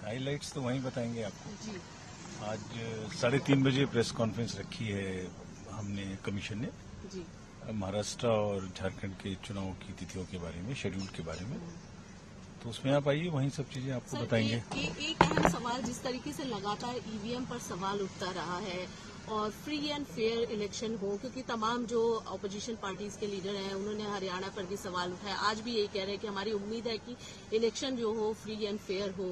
Highlights तो वहीं बताएंगे आपको जी। आज 3:30 बजे प्रेस कॉन्फ्रेंस रखी है हमने कमीशन ने जी। महाराष्ट्र और झारखंड के चुनाव की तिथियों के बारे में, शेड्यूल के बारे में। तो उसमें आप आइए, वहीं सब चीजें आपको बताएंगे। एक अहम सवाल, जिस तरीके से लगातार ईवीएम पर सवाल उठता रहा है और फ्री एंड फेयर इलेक्शन हो, क्योंकि तमाम जो अपोजिशन पार्टीज के लीडर हैं उन्होंने हरियाणा पर भी सवाल उठाया, आज भी यही कह रहे हैं कि हमारी उम्मीद है कि इलेक्शन जो हो फ्री एंड फेयर हो,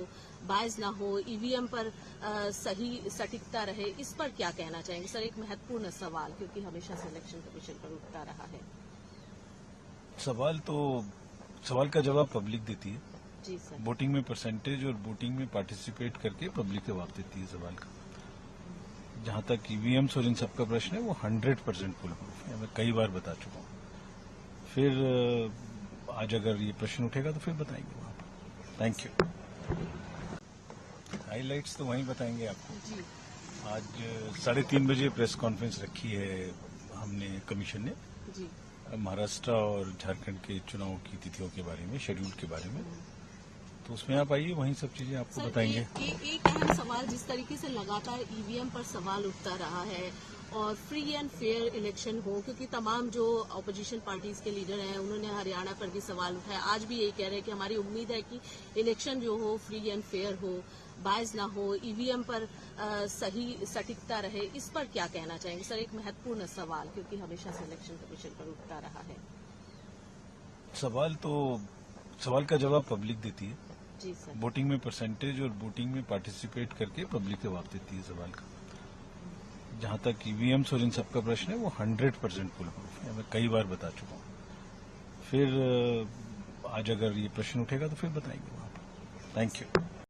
बायस ना हो, ईवीएम पर सही सटीकता रहे। इस पर क्या कहना चाहेंगे सर? एक महत्वपूर्ण सवाल, क्योंकि हमेशा से इलेक्शन कमीशन पर उठता रहा है। सवाल का जवाब पब्लिक देती है। जी सर। वोटिंग में परसेंटेज और वोटिंग में पार्टिसिपेट करके पब्लिक जवाब देती है सवाल का। जहां तक ईवीएम्स और इन सबका प्रश्न है, वो 100% फुल प्रूफ है, मैं कई बार बता चुका हूं। फिर आज अगर ये प्रश्न उठेगा तो फिर बताएंगे वहां पर। Thank you. हाइलाइट्स तो वहीं बताएंगे आपको जी। आज 3:30 बजे प्रेस कॉन्फ्रेंस रखी है हमने कमीशन ने जी। महाराष्ट्र और झारखंड के चुनाव की तिथियों के बारे में, शेड्यूल के बारे में। तो उसमें आप आइए, वहीं सब चीजें आपको बताएंगे। एक अहम सवाल, जिस तरीके से लगातार ईवीएम पर सवाल उठता रहा है और फ्री एंड फेयर इलेक्शन हो, क्योंकि तमाम जो अपोजिशन पार्टीज के लीडर हैं उन्होंने हरियाणा पर भी सवाल उठाया, आज भी यही कह रहे हैं कि हमारी उम्मीद है कि इलेक्शन जो हो फ्री एंड फेयर हो, बायस ना हो, ईवीएम पर सही सटीकता रहे। इस पर क्या कहना चाहेंगे सर? एक महत्वपूर्ण सवाल, क्योंकि हमेशा से इलेक्शन कमीशन पर उठता रहा है। सवाल का जवाब पब्लिक देती है। जी सर। वोटिंग में परसेंटेज और वोटिंग में पार्टिसिपेट करके पब्लिक जवाब देती है सवाल का। जहां तक ईवीएम्स और इन सबका प्रश्न है, वो 100% फुल प्रूफ है, मैं कई बार बता चुका हूं। फिर आज अगर ये प्रश्न उठेगा तो फिर बताएंगे वहां पर। Thank you.